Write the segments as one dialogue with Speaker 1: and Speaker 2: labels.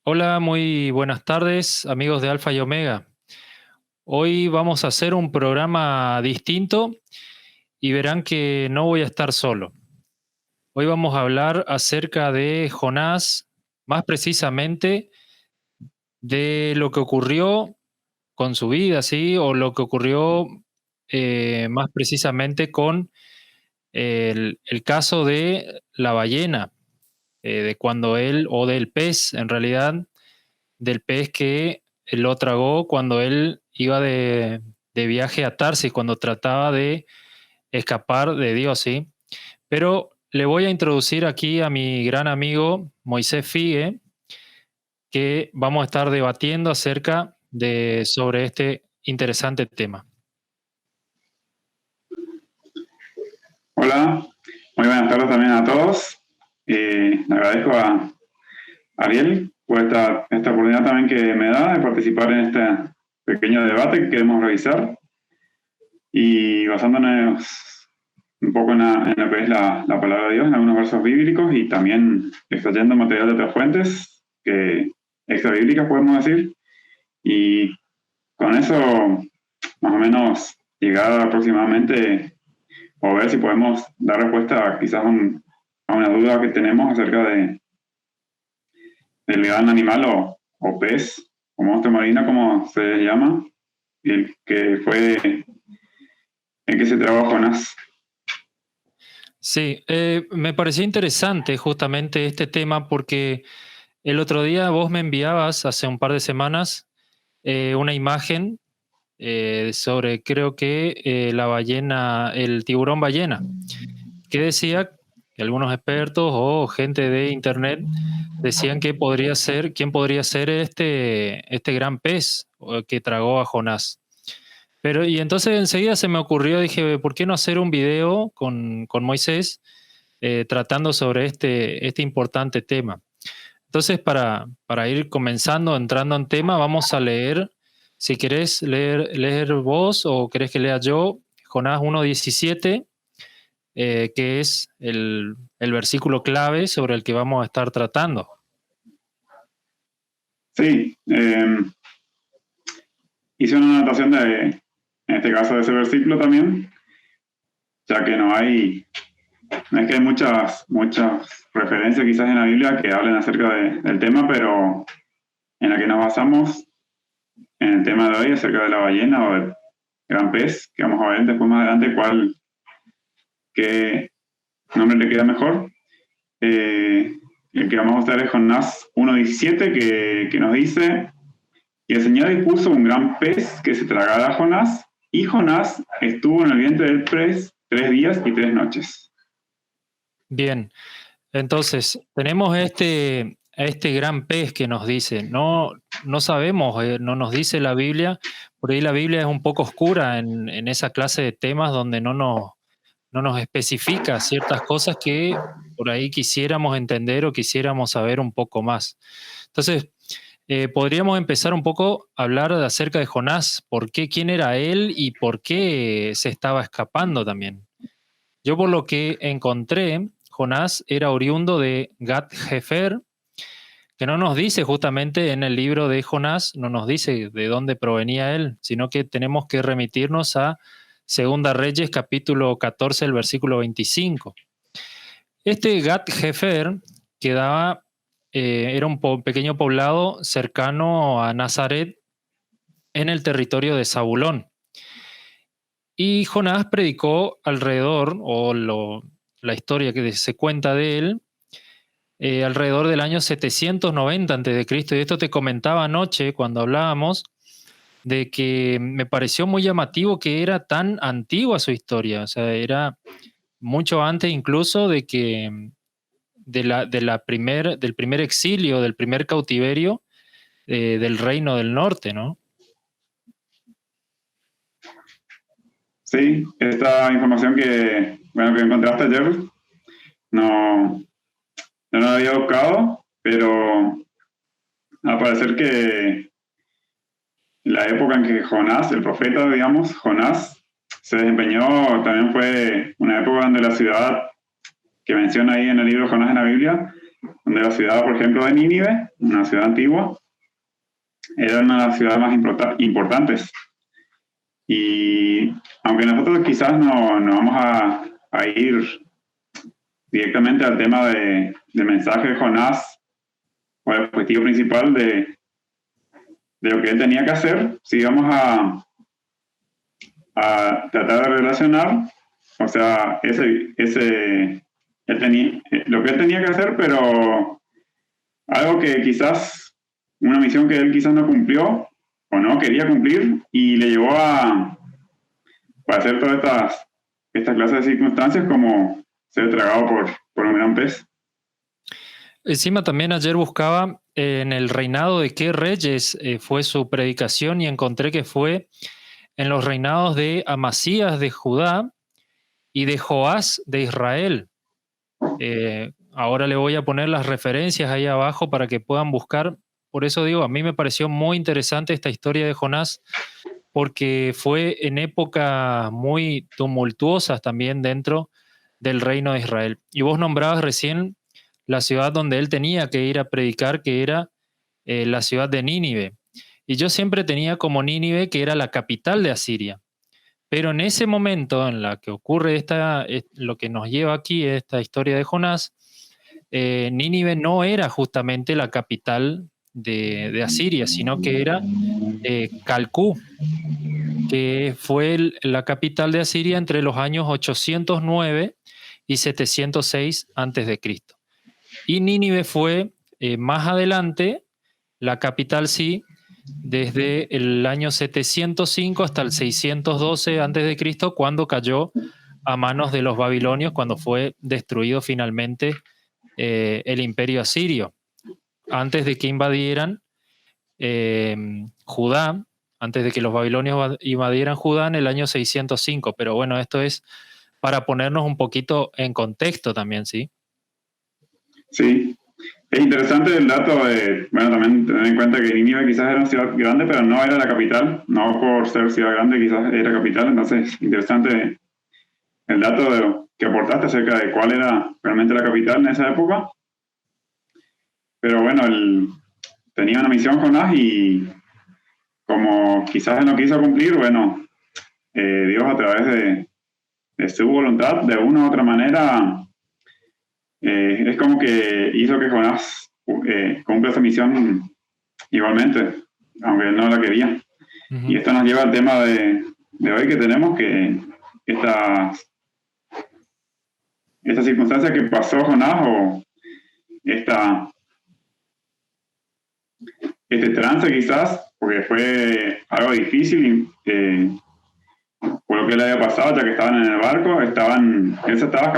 Speaker 1: Hola, muy buenas tardes, amigos de Alfa y Omega. Hoy vamos a hacer un programa distinto y verán que no voy a estar solo. Hoy vamos a hablar acerca de Jonás, más precisamente de lo que ocurrió con su vida, ¿sí? O lo que ocurrió más precisamente con el caso de la ballena, de cuando él, o del pez en realidad, del pez que lo tragó cuando él iba de viaje a Tarsis, cuando trataba de escapar de Dios, ¿sí? Pero le voy a introducir aquí a mi gran amigo Moisés Figue, que vamos a estar debatiendo acerca sobre este interesante tema.
Speaker 2: Hola, muy buenas tardes también a todos. Le agradezco a Ariel por esta oportunidad también que me da de participar en este pequeño debate que queremos realizar y basándonos un poco en lo que es la palabra de Dios, en algunos versos bíblicos y también extrayendo material de otras fuentes extrabíblicas, podemos decir, y con eso más o menos llegar aproximadamente o ver si podemos dar respuesta quizás a una duda que tenemos acerca del gran animal o pez o monstruo marino, como se llama, y el que se trabajó Jonás.
Speaker 1: Sí, me pareció interesante justamente este tema porque el otro día vos me enviabas, hace un par de semanas, una imagen sobre, creo que la ballena, el tiburón ballena, que decía que algunos expertos o gente de internet decían que quién podría ser este gran pez que tragó a Jonás. Pero, y entonces enseguida se me ocurrió, dije, ¿por qué no hacer un video con Moisés tratando sobre este importante tema? Entonces, para ir comenzando, entrando en tema, vamos a leer, si querés leer vos o querés que lea yo, Jonás 1:17, que es el versículo clave sobre el que vamos a estar tratando.
Speaker 2: Sí, hice una anotación en este caso de ese versículo también, ya que no es que hay muchas referencias quizás en la Biblia que hablen acerca del tema, pero en la que nos basamos en el tema de hoy acerca de la ballena o del gran pez, que vamos a ver después más adelante qué nombre le queda mejor. El que vamos a usar es Jonás 1:17, que nos dice: y el Señor dispuso un gran pez que se tragara a Jonás, y Jonás estuvo en el vientre del pez 3 días y 3 noches.
Speaker 1: Bien, entonces tenemos este gran pez que nos dice, no sabemos, no nos dice la Biblia, por ahí la Biblia es un poco oscura en esa clase de temas donde no nos especifica ciertas cosas que por ahí quisiéramos entender o quisiéramos saber un poco más. Entonces, podríamos empezar un poco a hablar acerca de Jonás, quién era él y por qué se estaba escapando también. Yo por lo que encontré, Jonás era oriundo de Gat-Hefer, que no nos dice justamente en el libro de Jonás, no nos dice de dónde provenía él, sino que tenemos que remitirnos a Segunda Reyes, capítulo 14, el versículo 25. Este Gat-Hefer era un pequeño poblado cercano a Nazaret en el territorio de Zabulón. Y Jonás predicó alrededor, la historia que se cuenta de él, alrededor del año 790 a.C. Y esto te comentaba anoche cuando hablábamos de que me pareció muy llamativo que era tan antigua su historia, o sea, era mucho antes incluso del primer exilio, del primer cautiverio del reino del norte, ¿no?
Speaker 2: Sí, esta información que encontraste ayer, no la había buscado, pero al parecer que la época en que Jonás, el profeta, digamos, Jonás, se desempeñó, también fue una época donde la ciudad que menciona ahí en el libro Jonás en la Biblia, donde la ciudad, por ejemplo, de Nínive, una ciudad antigua, era una de las ciudades más importantes. Y aunque nosotros quizás no vamos a ir directamente al tema del mensaje de Jonás, o el objetivo principal de lo que él tenía que hacer, si vamos a tratar de relacionar, o sea, lo que él tenía que hacer, pero algo que quizás, una misión que él quizás no cumplió o no quería cumplir y le llevó a hacer todas estas clases de circunstancias como ser tragado por un gran pez.
Speaker 1: Encima también ayer buscaba en el reinado de qué reyes fue su predicación y encontré que fue en los reinados de Amasías de Judá y de Joás de Israel. Ahora le voy a poner las referencias ahí abajo para que puedan buscar. Por eso digo, a mí me pareció muy interesante esta historia de Jonás, porque fue en épocas muy tumultuosas también dentro del reino de Israel. Y vos nombrabas recién la ciudad donde él tenía que ir a predicar, que era la ciudad de Nínive. Y yo siempre tenía como Nínive que era la capital de Asiria. Pero en ese momento en la que ocurre lo que nos lleva aquí, esta historia de Jonás, Nínive no era justamente la capital de Asiria, sino que era Calcú, que fue la capital de Asiria entre los años 809 y 706 a.C. Y Nínive fue más adelante, la capital sí, desde el año 705 hasta el 612 a.C., cuando cayó a manos de los babilonios, cuando fue destruido finalmente el imperio asirio. Antes de que invadieran Judá, antes de que los babilonios invadieran Judá en el año 605. Pero bueno, esto es para ponernos un poquito en contexto también, ¿sí?
Speaker 2: Sí, es interesante el dato de, bueno, también tener en cuenta que Nínive quizás era una ciudad grande, pero no era la capital, no por ser ciudad grande quizás era capital, entonces interesante el dato que aportaste acerca de cuál era realmente la capital en esa época. Pero bueno, él tenía una misión Jonás y como quizás él no quiso cumplir, bueno, Dios a través de su voluntad, de una u otra manera, es como que hizo que Jonás cumpla esa misión igualmente, aunque él no la quería. Uh-huh. Y esto nos lleva al tema de hoy que tenemos, que esta circunstancia que pasó Jonás, o este trance quizás, porque fue algo difícil por lo que le había pasado, ya que estaban en el barco, él se estaba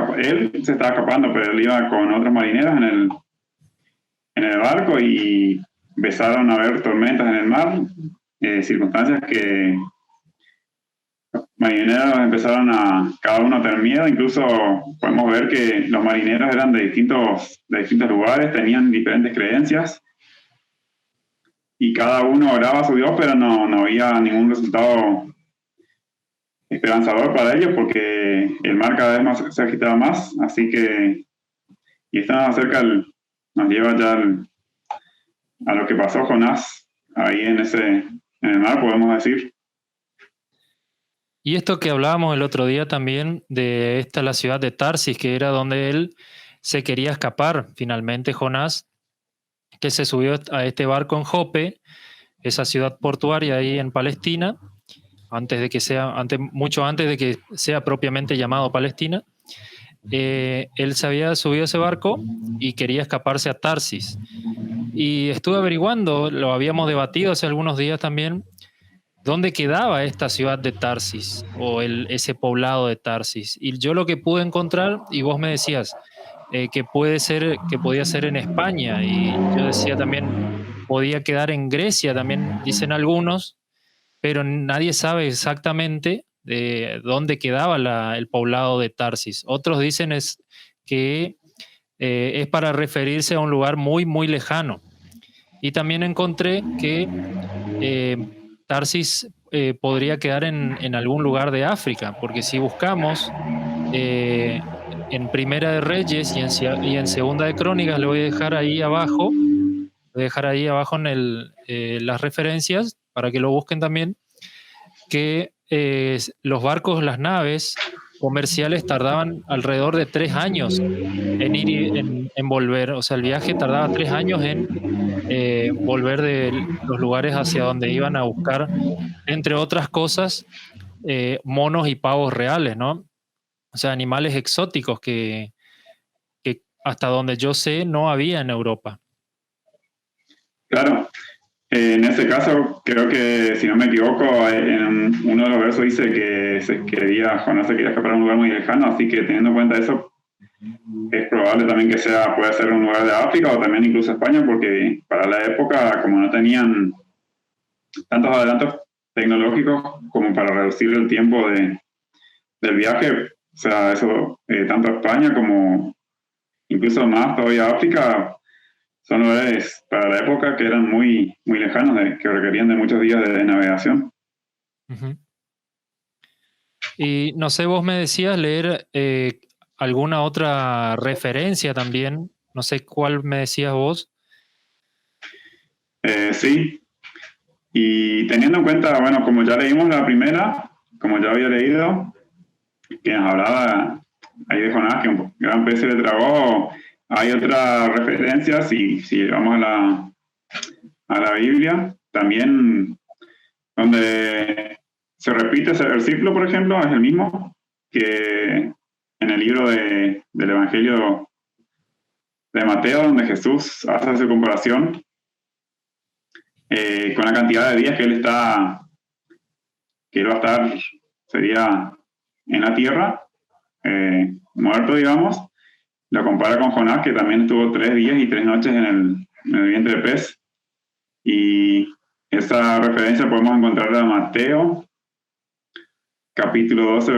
Speaker 2: escapando, pero él iba con otros marineros en el barco y empezaron a haber tormentas en el mar, circunstancias que los marineros empezaron cada uno a tener miedo. Incluso podemos ver que los marineros eran de distintos lugares, tenían diferentes creencias y cada uno oraba a su Dios, pero no había ningún resultado esperanzador para ellos, porque el mar cada vez más se agitaba más. Así que, y estamos nos lleva ya a lo que pasó Jonás ahí en el mar, podemos decir.
Speaker 1: Y esto que hablábamos el otro día también de la ciudad de Tarsis, que era donde él se quería escapar finalmente, Jonás, que se subió a este barco en Jope, esa ciudad portuaria ahí en Palestina, mucho antes de que sea propiamente llamado Palestina. Él se había subido a ese barco y quería escaparse a Tarsis. Y estuve averiguando, lo habíamos debatido hace algunos días también, dónde quedaba esta ciudad de Tarsis o ese poblado de Tarsis. Y yo lo que pude encontrar, y vos me decías que podía ser en España, y yo decía también podía quedar en Grecia, también dicen algunos, pero nadie sabe exactamente de dónde quedaba el poblado de Tarsis. Otros dicen que es para referirse a un lugar muy, muy lejano. Y también encontré que Tarsis podría quedar en algún lugar de África, porque si buscamos en Primera de Reyes y en Segunda de Crónicas, le voy a dejar ahí abajo. Voy a dejar ahí abajo en las referencias para que lo busquen también, que los barcos, las naves comerciales tardaban alrededor de 3 años en ir y en volver. O sea, el viaje tardaba 3 años en volver de los lugares hacia donde iban a buscar, entre otras cosas, monos y pavos reales, ¿no? O sea, animales exóticos que hasta donde yo sé no había en Europa.
Speaker 2: Claro, en ese caso, creo que, si no me equivoco, en uno de los versos dice que Jonás se quería escapar a un lugar muy lejano, así que teniendo en cuenta eso, es probable también que puede ser un lugar de África o también incluso España, porque para la época, como no tenían tantos adelantos tecnológicos como para reducir el tiempo del viaje, o sea, eso, tanto España como incluso más todavía África, son lugares para la época que eran muy, muy lejanos, que requerían de muchos días de navegación.
Speaker 1: Uh-huh. Y no sé, vos me decías leer alguna otra referencia también, no sé cuál me decías vos.
Speaker 2: Sí, y teniendo en cuenta, bueno, como ya leímos la primera, como ya había leído, que nos hablaba ahí de Jonás, que un gran pez se le tragó, hay otra referencia, si vamos a la Biblia, también donde se repite ese versículo, por ejemplo, es el mismo que en el libro del Evangelio de Mateo, donde Jesús hace su comparación con la cantidad de días que él va a estar, sería en la tierra, muerto, digamos. Lo compara con Jonás, que también estuvo 3 días y 3 noches en el vientre de pez. Y esa referencia podemos encontrarla en Mateo, capítulo 12,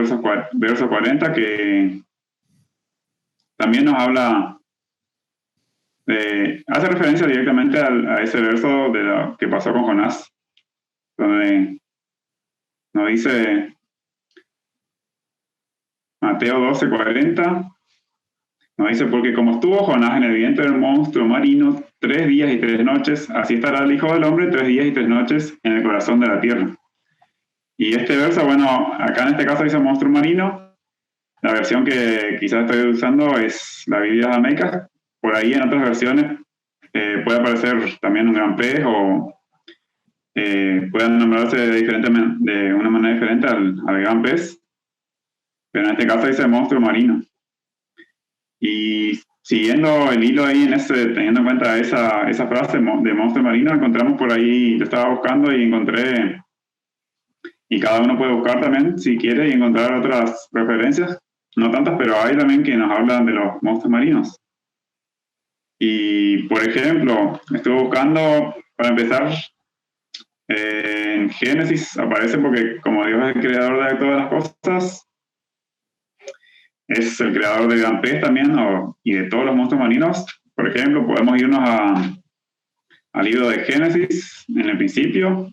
Speaker 2: verso 40, que también nos habla, hace referencia directamente a ese verso de lo que pasó con Jonás, donde nos dice Mateo 12, 40, nos dice, porque como estuvo Jonás en el vientre del monstruo marino 3 días y 3 noches, así estará el Hijo del Hombre 3 días y 3 noches en el corazón de la tierra. Y este verso, bueno, acá en este caso dice monstruo marino. La versión que quizás estoy usando es la Biblia de América. Por ahí en otras versiones puede aparecer también un gran pez o pueden nombrarse de una manera diferente al gran pez. Pero en este caso dice monstruo marino. Y siguiendo el hilo ahí, teniendo en cuenta esa frase de monstruo marino, encontramos por ahí, yo estaba buscando y encontré, y cada uno puede buscar también si quiere y encontrar otras referencias, no tantas, pero hay también que nos hablan de los monstruos marinos. Y, por ejemplo, estuve buscando, para empezar, en Génesis aparece porque como Dios es el creador de todas las cosas, es el creador del gran pez también y de todos los monstruos marinos. Por ejemplo, podemos irnos al libro de Génesis, en el principio,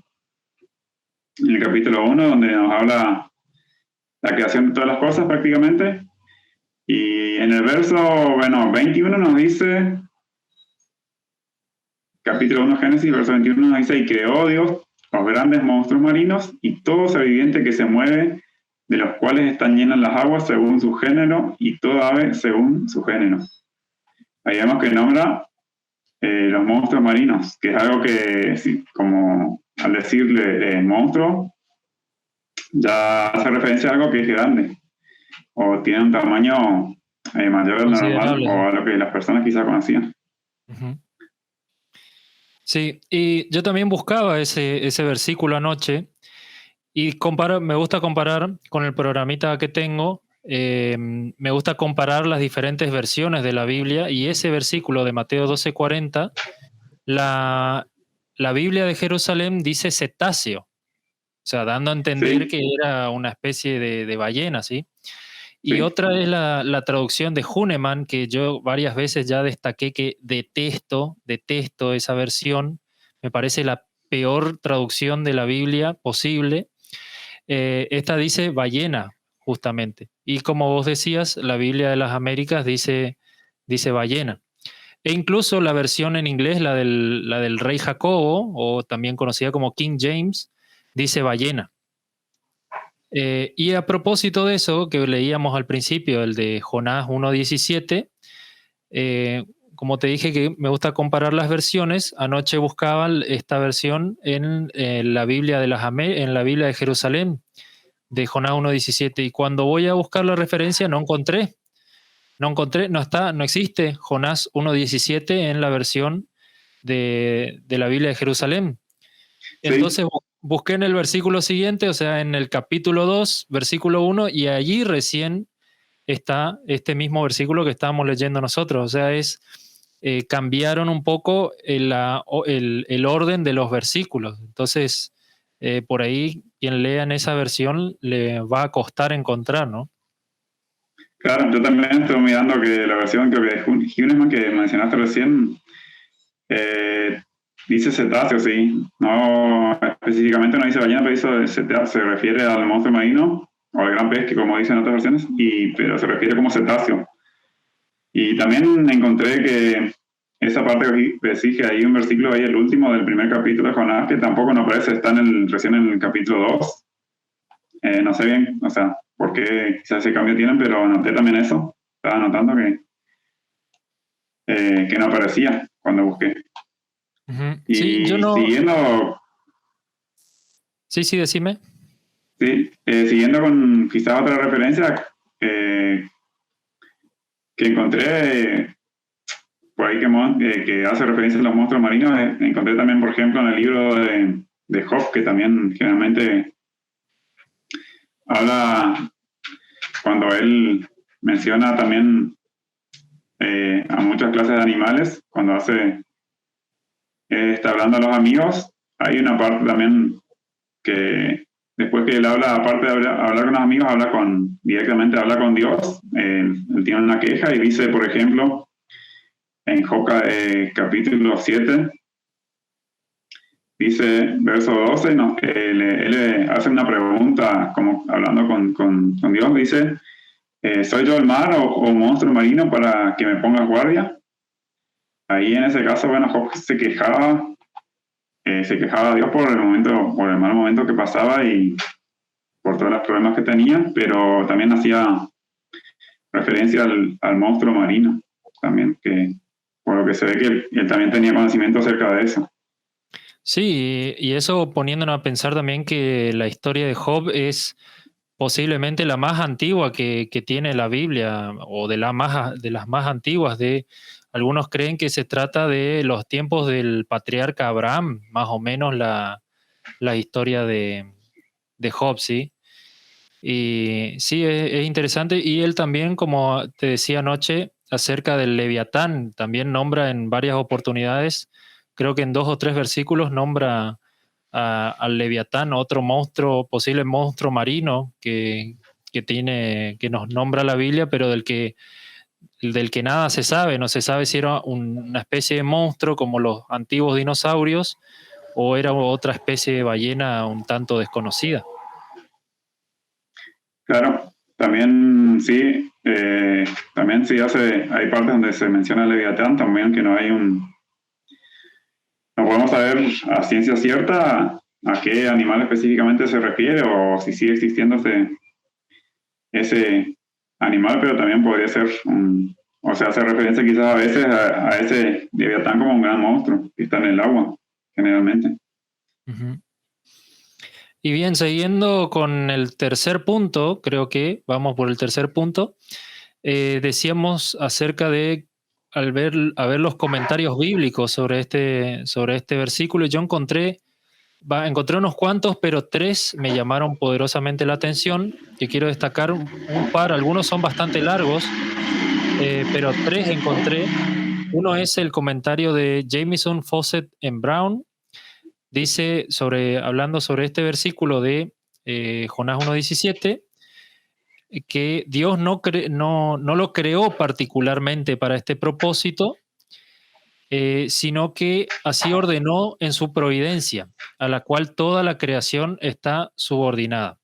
Speaker 2: en el capítulo 1, donde nos habla la creación de todas las cosas prácticamente. Y en el verso, 21 nos dice, capítulo 1 Génesis, verso 21 nos dice, y creó Dios los grandes monstruos marinos y todo ser viviente que se mueve, de los cuales están llenas las aguas según su género y toda ave según su género. Ahí vemos que nombra los monstruos marinos, que es algo que, como al decirle monstruo, ya hace referencia a algo que es grande o tiene un tamaño mayor al normal o a lo que las personas quizás conocían.
Speaker 1: Uh-huh. Sí, y yo también buscaba ese versículo anoche y me gusta comparar con el programita que tengo, me gusta comparar las diferentes versiones de la Biblia y ese versículo de Mateo 12:40, la Biblia de Jerusalén dice cetáceo, o sea, dando a entender
Speaker 2: Sí.
Speaker 1: que era una especie de ballena, ¿sí? Y
Speaker 2: Sí.
Speaker 1: otra es la traducción de Hünemann, que yo varias veces ya destaqué que detesto esa versión. Me parece la peor traducción de la Biblia posible. Esta dice ballena, justamente. Y como vos decías, la Biblia de las Américas dice ballena. E incluso la versión en inglés, la del rey Jacobo, o también conocida como King James, dice ballena. Y a propósito de eso, que leíamos al principio, el de Jonás 1.17, como te dije que me gusta comparar las versiones, anoche buscaba esta versión en la Biblia en la Biblia de Jerusalén, de Jonás 1.17, y cuando voy a buscar la referencia no encontré, no existe Jonás 1.17 en la versión de la Biblia de Jerusalén. Entonces
Speaker 2: Sí,
Speaker 1: busqué en el versículo siguiente, o sea, en el capítulo 2, versículo 1, y allí recién está este mismo versículo que estábamos leyendo nosotros. O sea, cambiaron un poco el orden de los versículos. Entonces, por ahí, quien lea en esa versión le va a costar encontrar, ¿no?
Speaker 2: claro, yo también estoy mirando que la versión creo que de Huneman que mencionaste recién eh, dice cetáceo, sí. No, específicamente no dice ballena, pero dice cetáceo, se refiere al monstruo marino o al gran pez, que como dicen en otras versiones, pero se refiere como cetáceo. Y también encontré que esa parte que decís que hay un versículo ahí, el último del primer capítulo de Jonás, que tampoco nos aparece, está recién en el capítulo 2. No sé bien, o sea, por qué quizás ese cambio tienen, pero anoté también eso. Estaba notando que no aparecía cuando busqué.
Speaker 1: Ujú. Sí, yo
Speaker 2: Y
Speaker 1: no.
Speaker 2: siguiendo,
Speaker 1: Sí, decime.
Speaker 2: sí, siguiendo con quizás otra referencia eh, que encontré por ahí que hace referencia a los monstruos marinos, encontré también, por ejemplo, en el libro de Job, que también generalmente habla, cuando él menciona también a muchas clases de animales, cuando está hablando a los amigos, hay una parte también que después que él habla, aparte de hablar con los amigos, directamente habla con Dios. Él tiene una queja y dice, por ejemplo, en Job capítulo 7, dice, verso 12, no, él le hace una pregunta, como hablando con Dios, dice, ¿soy yo el mar o monstruo marino para que me pongas guardia? Ahí en ese caso, bueno, Job se quejaba a Dios por el mal momento que pasaba y por todos los problemas que tenía, pero también hacía referencia al monstruo marino, también, que por lo que se ve que él también tenía conocimiento acerca de eso.
Speaker 1: Sí, y eso poniéndonos a pensar también que la historia de Job es posiblemente la más antigua que tiene la Biblia, o de las más antiguas. Algunos creen que se trata de los tiempos del patriarca Abraham, más o menos la historia de Job, ¿sí? Y sí, es interesante. Y él también, como te decía anoche, acerca del Leviatán, también nombra en varias oportunidades, creo que en 2 o 3 versículos nombra al Leviatán, otro monstruo, posible monstruo marino que nos nombra la Biblia, pero del que nada se sabe. No se sabe si era una especie de monstruo como los antiguos dinosaurios o era otra especie de ballena un tanto desconocida.
Speaker 2: Claro, también sí hay partes donde se menciona el Leviatán, también que no podemos saber a ciencia cierta a qué animal específicamente se refiere o si sigue existiendo ese animal, pero también podría ser o sea, hace referencia quizás a veces a ese Leviatán como un gran monstruo que está en el agua, generalmente.
Speaker 1: Ujú. Y bien, siguiendo con el tercer punto, creo que vamos por el tercer punto. Decíamos acerca de a ver los comentarios bíblicos sobre este versículo, y yo encontré unos cuantos, pero 3 me llamaron poderosamente la atención, que quiero destacar un par. Algunos son bastante largos, pero 3 encontré. Uno es el comentario de Jamieson, Fawcett and Brown. Dice, hablando sobre este versículo de Jonás 1.17, que Dios no lo creó particularmente para este propósito, sino que así ordenó en su providencia, a la cual toda la creación está subordinada.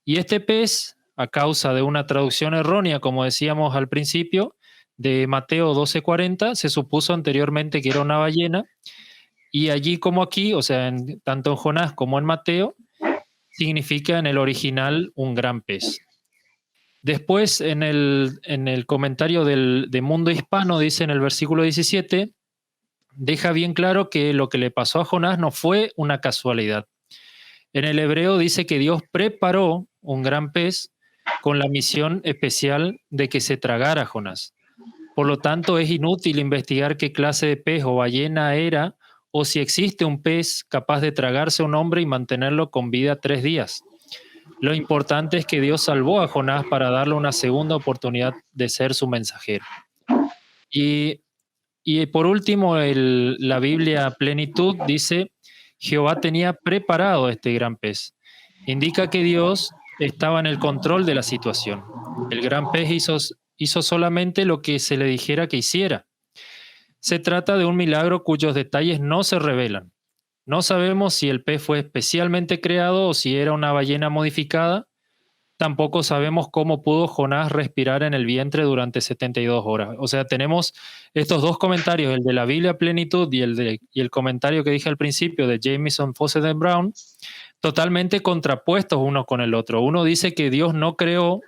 Speaker 1: Y este pez, a causa de una traducción errónea, como decíamos al principio, de Mateo 12:40, se supuso anteriormente que era una ballena, y allí como aquí, o sea, tanto en Jonás como en Mateo, significa en el original un gran pez. Después, en el comentario de Mundo Hispano, dice en el versículo 17, deja bien claro que lo que le pasó a Jonás no fue una casualidad. En el hebreo dice que Dios preparó un gran pez con la misión especial de que se tragara a Jonás. Por lo tanto, es inútil investigar qué clase de pez o ballena era, o si existe un pez capaz de tragarse a un hombre y mantenerlo con vida 3 días. Lo importante es que Dios salvó a Jonás para darle una segunda oportunidad de ser su mensajero. Y por último, la Biblia Plenitud dice, Jehová tenía preparado este gran pez. Indica que Dios estaba en el control de la situación. El gran pez hizo solamente lo que se le dijera que hiciera. Se trata de un milagro cuyos detalles no se revelan. No sabemos si el pez fue especialmente creado o si era una ballena modificada. Tampoco sabemos cómo pudo Jonás respirar en el vientre durante 72 horas. O sea, tenemos estos dos comentarios, el de la Biblia Plenitud y el comentario que dije al principio de Jamieson Fausset and Brown, totalmente contrapuestos uno con el otro. Uno dice que Dios no creó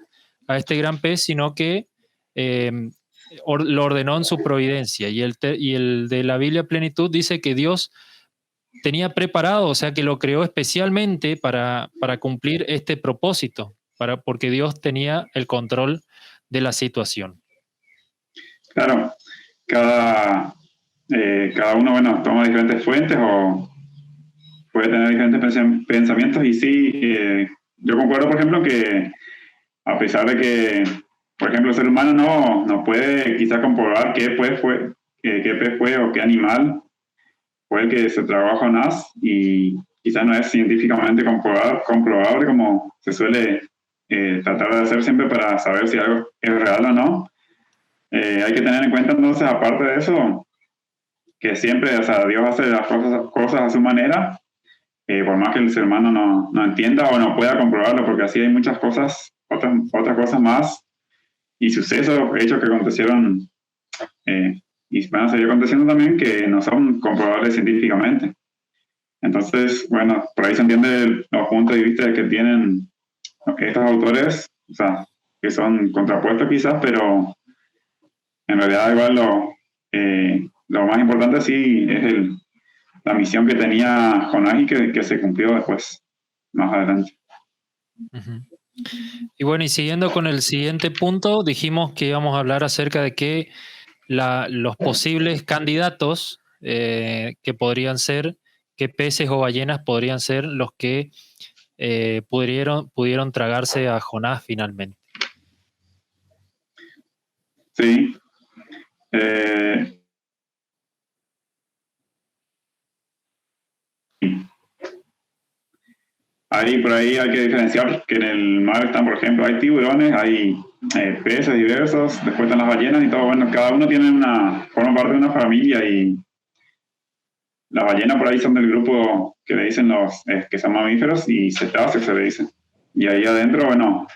Speaker 1: a este gran pez, sino que lo ordenó en su providencia. Y el de la Biblia Plenitud dice que Dios tenía preparado, o sea, que lo creó especialmente para cumplir este propósito, porque Dios tenía el control de la situación.
Speaker 2: Claro, cada uno, bueno, toma diferentes fuentes o puede tener diferentes pensamientos y sí, yo concuerdo, por ejemplo, que a pesar de que, por ejemplo, el ser humano no puede quizás comprobar qué pez fue o qué animal fue el que se tragó a Jonás y quizás no es científicamente comprobable como se suele tratar de hacer siempre para saber si algo es real o no. Hay que tener en cuenta entonces, aparte de eso, que siempre, o sea, Dios hace las cosas a su manera, por más que el ser humano no entienda o no pueda comprobarlo, porque así hay muchas cosas, otras cosas más y sucesos, hechos que acontecieron y van a seguir aconteciendo también que no son comprobables científicamente. Entonces, bueno, por ahí se entiende los puntos de vista que tienen estos autores, o sea, que son contrapuestos quizás, pero en realidad igual lo más importante sí es la misión que tenía Jonás y que se cumplió después, más adelante.
Speaker 1: Uh-huh. Y bueno, y siguiendo con el siguiente punto, dijimos que íbamos a hablar acerca de que los posibles candidatos que podrían ser, qué peces o ballenas podrían ser los que pudieron tragarse a Jonás finalmente.
Speaker 2: Sí. Ahí, por ahí hay que diferenciar que en el mar están, por ejemplo, hay tiburones, hay peces diversos, después están las ballenas y todo. Bueno, cada uno forma parte de una familia y las ballenas por ahí son del grupo que le dicen que son mamíferos y cetáceos se le dice. Y ahí adentro, bueno,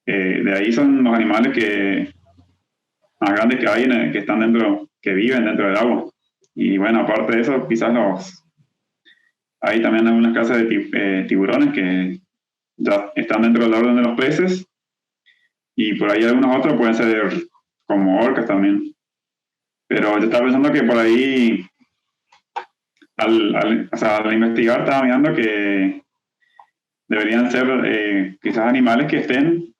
Speaker 2: de ahí son los animales más grandes que hay, que están que viven dentro del agua. Y bueno, aparte de eso, quizás hay también algunas clases de tiburones que ya están dentro del orden de los peces y por ahí algunos otros pueden ser como orcas también. Pero yo estaba pensando que por ahí, al investigar, estaba mirando que deberían ser quizás animales que estén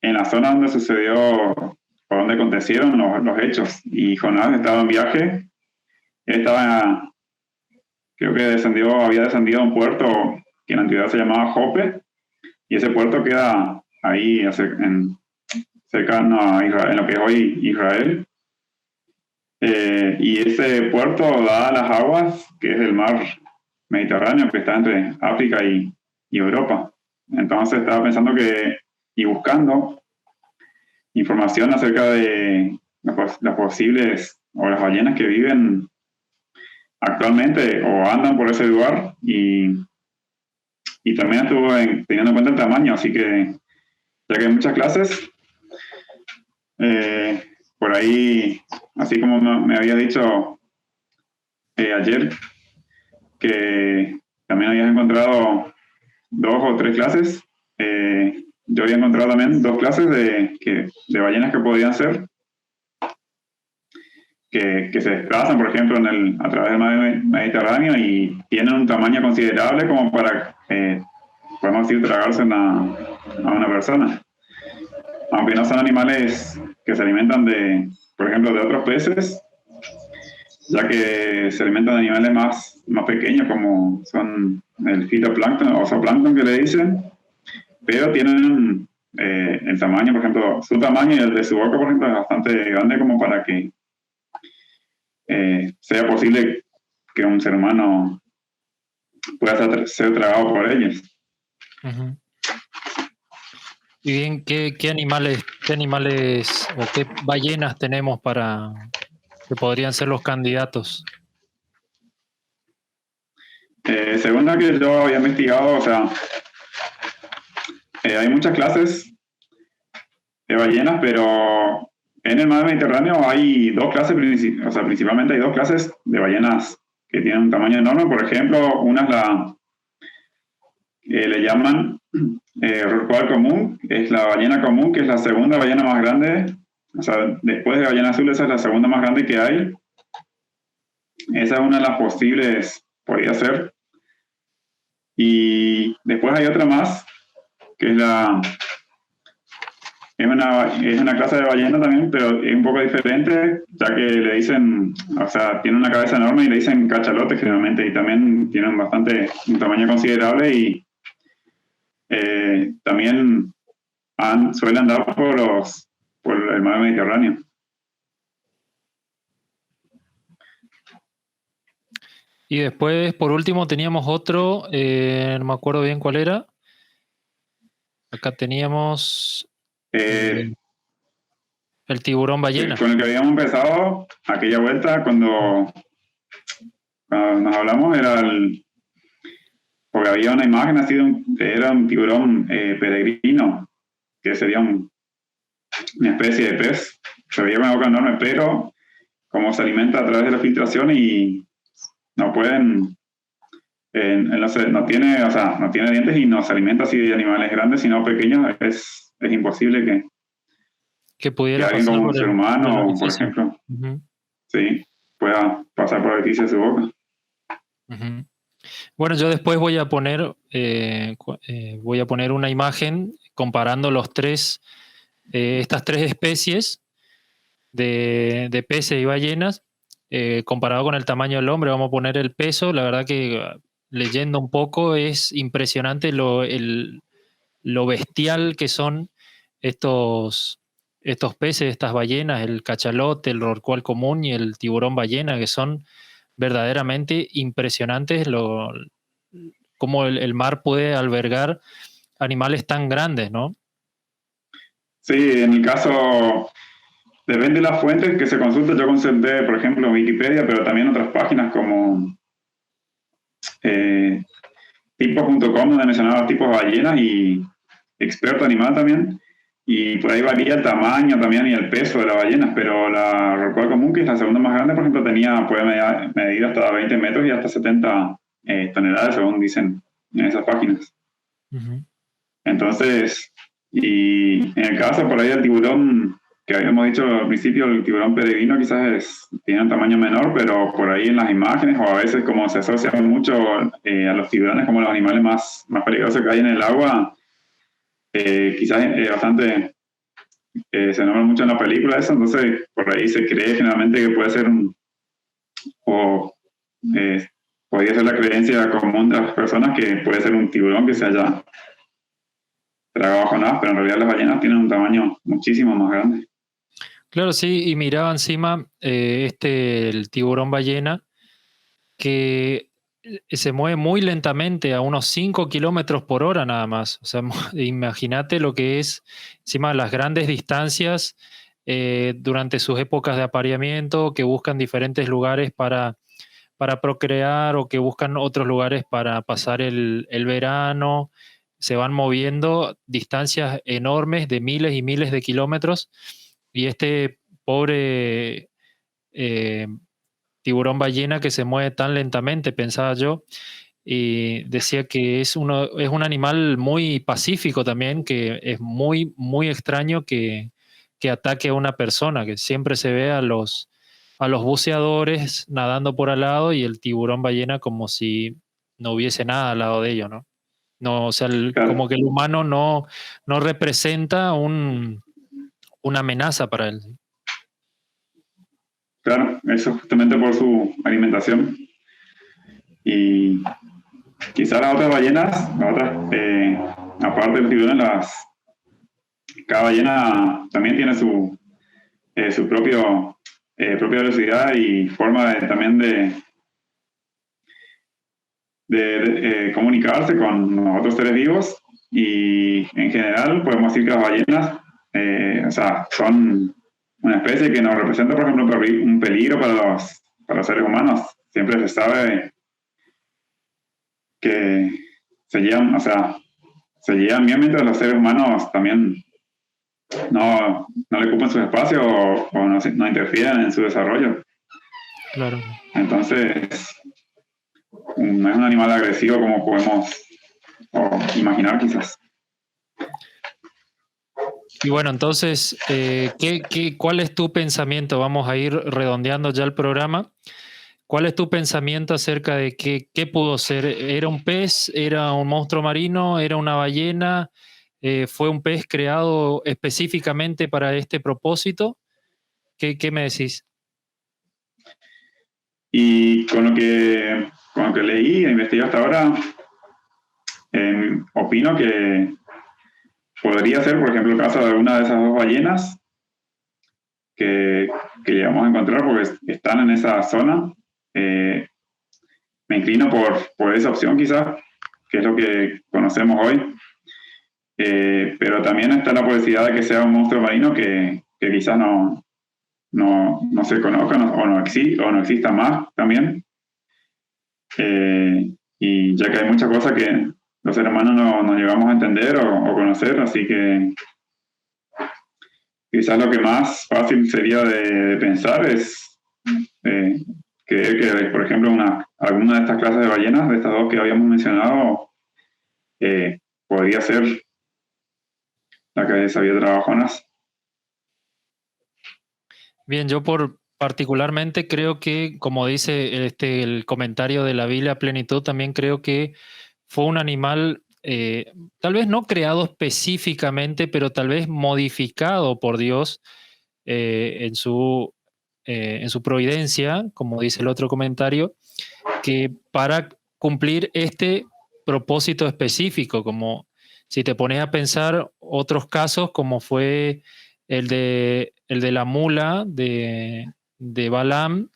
Speaker 2: en la zona donde sucedió o donde acontecieron los hechos. Y Jonás estaba en viaje, creo que había descendido a un puerto que en la antigüedad se llamaba Jope, y ese puerto queda ahí cercano a Israel, en lo que es hoy Israel. Y ese puerto da a las aguas, que es el mar Mediterráneo, que está entre África y Europa. Entonces estaba pensando y buscando información acerca de las posibles, o las ballenas que viven actualmente o andan por ese lugar, y también estuvo teniendo en cuenta el tamaño, así que ya que hay muchas clases. Por ahí, así como me había dicho ayer, que también habías encontrado 2 o 3 clases. Yo había encontrado también 2 clases de ballenas que podían ser, que se desplazan, por ejemplo, a través del mar Mediterráneo y tienen un tamaño considerable como para, podemos decir, tragarse a una persona. Aunque no son animales que se alimentan por ejemplo, de otros peces, ya que se alimentan de animales más pequeños, como son el fitoplancton o zooplancton que le dicen, pero tienen el tamaño, por ejemplo, su tamaño y el de su boca, por ejemplo, es bastante grande como para que sea posible que un ser humano pueda ser tragado por ellos.
Speaker 1: Uh-huh. Y bien, ¿qué animales o qué ballenas tenemos que podrían ser los candidatos?
Speaker 2: Según lo que yo había investigado, o sea, hay muchas clases de ballenas, pero en el mar Mediterráneo hay 2 clases, o sea, principalmente hay 2 clases de ballenas que tienen un tamaño enorme. Por ejemplo, una es le llaman rorcual común, es la ballena común, que es la segunda ballena más grande. O sea, después de la ballena azul, esa es la segunda más grande que hay. Esa es una de las posibles, podría ser. Y después hay otra más, que es una clase de ballena también, pero es un poco diferente, ya que le dicen, o sea, tiene una cabeza enorme y le dicen cachalote generalmente, y también tienen un tamaño considerable y también suelen andar por el mar Mediterráneo.
Speaker 1: Y después, por último, teníamos otro, no me acuerdo bien cuál era. Acá teníamos el tiburón ballena.
Speaker 2: Con el que habíamos empezado aquella vuelta, cuando nos hablamos, porque había una imagen así era un tiburón peregrino, que sería una especie de pez. Se veía una boca enorme, pero como se alimenta a través de la filtración y no pueden, no tiene, o sea, no tiene dientes y no se alimenta así de animales grandes, sino pequeños, es imposible
Speaker 1: que pudiera
Speaker 2: alguien
Speaker 1: pasar
Speaker 2: como un
Speaker 1: por
Speaker 2: ser
Speaker 1: el
Speaker 2: humano, por
Speaker 1: orificio.
Speaker 2: ejemplo,
Speaker 1: Uh-huh.
Speaker 2: sí, pueda pasar por el orificio de su boca.
Speaker 1: Uh-huh. Bueno, yo después voy a poner una imagen comparando estas 3 especies de peces y ballenas, comparado con el tamaño del hombre. Vamos a poner el peso. La verdad que leyendo un poco es impresionante lo bestial que son estos peces, estas ballenas, el cachalote, el rorcual común y el tiburón ballena, que son verdaderamente impresionantes cómo el mar puede albergar animales tan grandes, ¿no?
Speaker 2: Sí, en el caso, depende de las fuentes que se consulten. Yo consulté, por ejemplo, Wikipedia, pero también otras páginas como tipos.com, donde mencionaba tipos de ballenas y experto animal también. Y por ahí varía el tamaño también y el peso de las ballenas, pero la rorcual común, que es la segunda más grande, por ejemplo, puede medir hasta 20 metros y hasta 70 toneladas, según dicen en esas páginas.
Speaker 1: Uh-huh.
Speaker 2: Entonces, y en el caso por ahí del tiburón, que habíamos dicho al principio, el tiburón peregrino quizás tiene un tamaño menor, pero por ahí en las imágenes, o a veces como se asocia mucho a los tiburones como los animales más peligrosos que hay en el agua, quizás bastante se nombra mucho en la película eso, entonces por ahí se cree generalmente que puede ser podría ser la creencia común de las personas que puede ser un tiburón que se haya tragado Jonás, pero en realidad las ballenas tienen un tamaño muchísimo más grande.
Speaker 1: Claro, sí, y miraba encima el tiburón ballena, que se mueve muy lentamente, a unos 5 kilómetros por hora nada más. O sea, imagínate lo que es, encima las grandes distancias durante sus épocas de apareamiento, que buscan diferentes lugares para procrear o que buscan otros lugares para pasar el verano. se van moviendo distancias enormes de miles y miles de kilómetros, y este pobre tiburón ballena que se mueve tan lentamente, pensaba yo, y decía que es un animal muy pacífico también, que es muy, muy extraño que ataque a una persona, que siempre se ve a los buceadores nadando por al lado y el tiburón ballena como si no hubiese nada al lado de ellos, ¿no? No, o sea, como que el humano no representa una amenaza para él.
Speaker 2: Claro, eso justamente por su alimentación. Y quizás las otras ballenas, aparte de los tiburones, cada ballena también tiene su propia velocidad y forma también de comunicarse con los otros seres vivos, y en general podemos decir que las ballenas son una especie que nos representa, por ejemplo, un peligro para los seres humanos. Siempre se sabe que se llevan bien, mientras los seres humanos también no le ocupan su espacio o no interfieren en su desarrollo.
Speaker 1: Claro.
Speaker 2: Entonces, no es un animal agresivo como podemos imaginar quizás.
Speaker 1: Y bueno, entonces, ¿cuál es tu pensamiento? Vamos a ir redondeando ya el programa. ¿Cuál es tu pensamiento acerca de qué pudo ser? ¿Era un pez? ¿Era un monstruo marino? ¿Era una ballena? ¿Fue un pez creado específicamente para este propósito? ¿Qué me decís?
Speaker 2: Y con lo que leí e investigué hasta ahora, opino que podría ser, por ejemplo, el caso de una de esas dos ballenas que llegamos a encontrar porque están en esa zona. Me inclino por esa opción quizás, que es lo que conocemos hoy. Pero también está la posibilidad de que sea un monstruo marino que quizás no se conozca o no exista más también. Y ya que hay muchas cosas que los seres humanos no llegamos a entender o conocer, así que quizás lo que más fácil sería de pensar es que, por ejemplo, alguna de estas clases de ballenas, de estas dos que habíamos mencionado, podría ser la que sabía trabajonas.
Speaker 1: Bien, yo particularmente creo que, como dice el comentario de la Biblia Plenitud, también creo que fue un animal, tal vez no creado específicamente, pero tal vez modificado por Dios en su providencia, como dice el otro comentario, que para cumplir este propósito específico, como si te pones a pensar otros casos, como fue el de la mula de Balaam,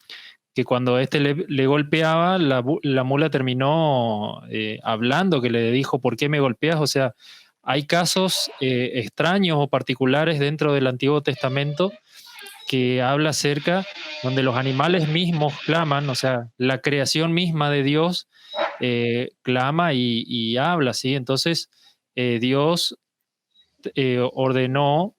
Speaker 1: que cuando le golpeaba, la mula terminó hablando, que le dijo, ¿por qué me golpeas? O sea, hay casos extraños o particulares dentro del Antiguo Testamento que habla acerca donde los animales mismos claman, o sea, la creación misma de Dios clama y habla, ¿sí? Entonces, Dios ordenó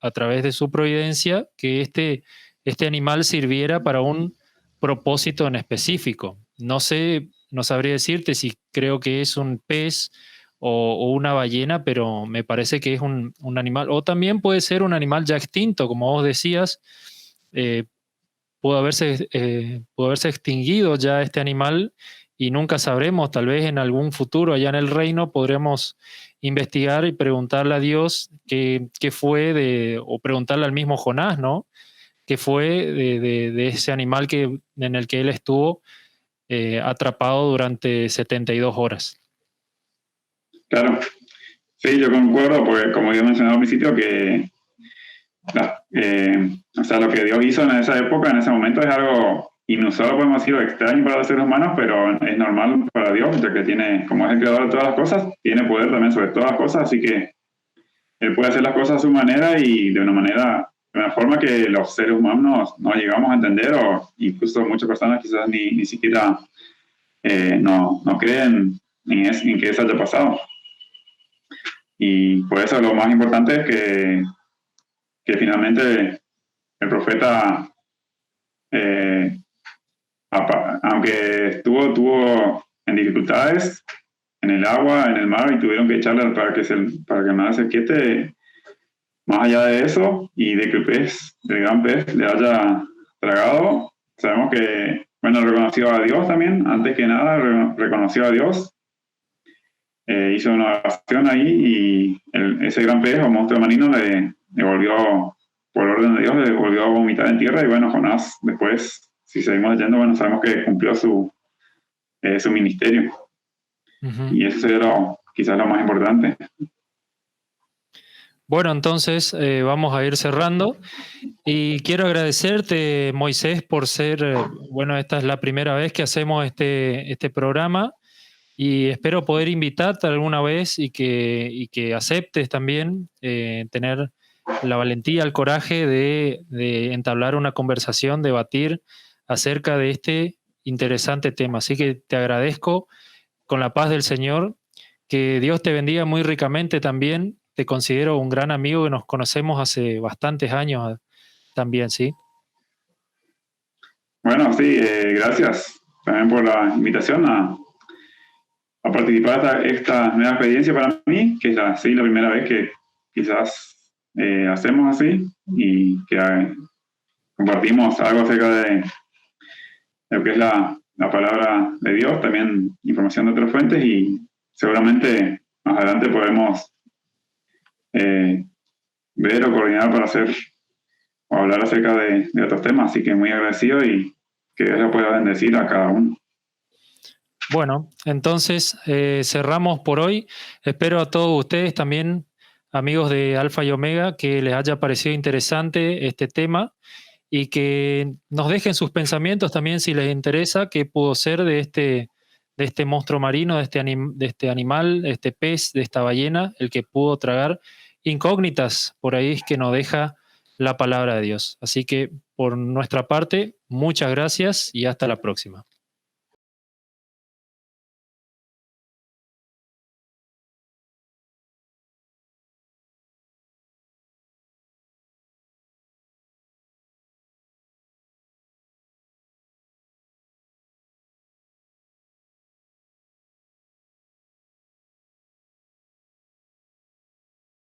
Speaker 1: a través de su providencia que este animal sirviera para un propósito en específico. No sé, no sabría decirte si creo que es un pez o una ballena, pero me parece que es un animal, o también puede ser un animal ya extinto, como vos decías, pudo haberse extinguido ya este animal y nunca sabremos, tal vez en algún futuro allá en el reino podremos investigar y preguntarle a Dios qué fue o preguntarle al mismo Jonás, ¿no? ¿Qué fue de ese animal en el que él estuvo atrapado durante 72 horas?
Speaker 2: Claro, sí, yo concuerdo, porque como yo mencionaba al principio, que lo que Dios hizo en esa época, en ese momento, es algo inusual, podemos decir, extraño para los seres humanos, pero es normal para Dios, ya que tiene, como es el creador de todas las cosas, tiene poder también sobre todas las cosas, así que Él puede hacer las cosas a su manera y de una forma que los seres humanos no llegamos a entender, o incluso muchas personas quizás ni siquiera no creen en que eso haya pasado. Y por eso lo más importante es que finalmente el profeta, aunque estuvo en dificultades, en el agua, en el mar, y tuvieron que echarle para que el mar se quiete, más allá de eso, y de que el gran pez, le haya tragado, sabemos que, bueno, reconoció a Dios también, antes que nada, reconoció a Dios, hizo una oración ahí, y ese gran pez o monstruo marino le volvió, por orden de Dios, le volvió a vomitar en tierra, y bueno, Jonás después, si seguimos leyendo, bueno, sabemos que cumplió su ministerio.
Speaker 1: Uh-huh.
Speaker 2: Y eso sería quizás lo más importante.
Speaker 1: Bueno, entonces vamos a ir cerrando y quiero agradecerte, Moisés, por ser, bueno, esta es la primera vez que hacemos este programa y espero poder invitarte alguna vez y que aceptes también tener la valentía, el coraje de entablar una conversación, debatir acerca de este interesante tema. Así que te agradezco con la paz del Señor, que Dios te bendiga muy ricamente también. Te considero un gran amigo que nos conocemos hace bastantes años también, ¿sí?
Speaker 2: Bueno, sí, gracias también por la invitación a participar de esta nueva experiencia para mí, que es la primera vez que quizás hacemos así y que compartimos algo acerca de lo que es la palabra de Dios, también información de otras fuentes, y seguramente más adelante podemos ver o coordinar para hacer o hablar acerca de otros temas. Así que muy agradecido y que Dios le pueda bendecir a cada uno.
Speaker 1: Bueno, entonces cerramos por hoy. Espero a todos ustedes también, amigos de Alfa y Omega, que les haya parecido interesante este tema y que nos dejen sus pensamientos también si les interesa qué pudo ser de este monstruo marino, de este animal, de este pez, de esta ballena, el que pudo tragar incógnitas. Por ahí es que nos deja la palabra de Dios. Así que por nuestra parte, muchas gracias y hasta la próxima.